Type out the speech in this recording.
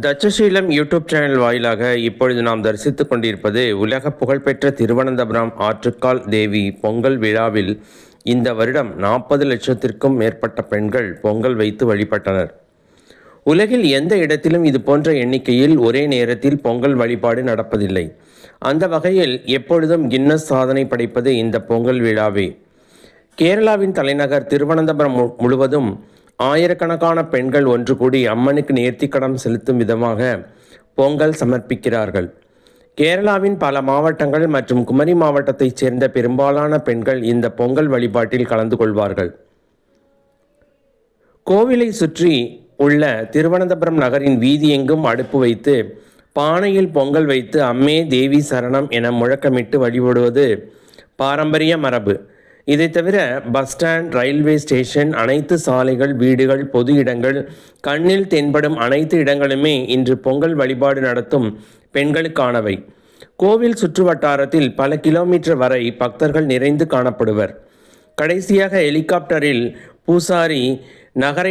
Takshashila YouTube channel வாயிலாக இப்பொழுது நாம் தரிசித்துக் கொண்டிருப்பது உலக புகழ்பெற்ற திருவனந்தபுரம் ஆற்றுக்கால் தேவி பொங்கல் விழாவில் இந்த வருடம் 40 லட்சத்திற்கும் மேற்பட்ட பெண்கள் பொங்கல் வைத்து வழிபட்டனர். உலகில் எந்த இடத்திலும் இது போன்ற எண்ணிக்கையில் ஒரே நேரத்தில் பொங்கல் வழிபாடு நடப்பதில்லை. அந்த வகையில் எப்பொழுதும் கின்னஸ் சாதனை படைப்பது இந்த பொங்கல் விழாவே. கேரளாவின் தலைநகர் திருவனந்தபுரம் முழுவதும் ஆயிரக்கணக்கான பெண்கள் ஒன்று கூடி அம்மனுக்கு நேர்த்திக்கடன் செலுத்தும் விதமாக பொங்கல் சமர்ப்பிக்கிறார்கள். கேரளாவின் பல மாவட்டங்கள் மற்றும் குமரி மாவட்டத்தைச் சேர்ந்த பெரும்பாலான பெண்கள் இந்த பொங்கல் வழிபாட்டில் கலந்து கொள்வார்கள். கோவிலை சுற்றி உள்ள திருவனந்தபுரம் நகரின் வீதி எங்கும் அடுப்பு வைத்து பானையில் பொங்கல் வைத்து அம்மே தேவி சரணம் என முழக்கமிட்டு வழிபடுவது பாரம்பரிய மரபு. இதை தவிர பஸ் ஸ்டாண்ட், ரயில்வே ஸ்டேஷன், அனைத்து சாலைகள், வீடுகள், பொது இடங்கள், கண்ணில் தென்படும் அனைத்து இடங்களுமே இன்று பொங்கல் வழிபாடு நடத்தும் பெண்களுக்கானவை. கோவில் சுற்றுவட்டாரத்தில் பல கிலோமீட்டர் வரை பக்தர்கள் நிறைந்து காணப்படுவர். கடைசியாக ஹெலிகாப்டரில் பூசாரி நகரை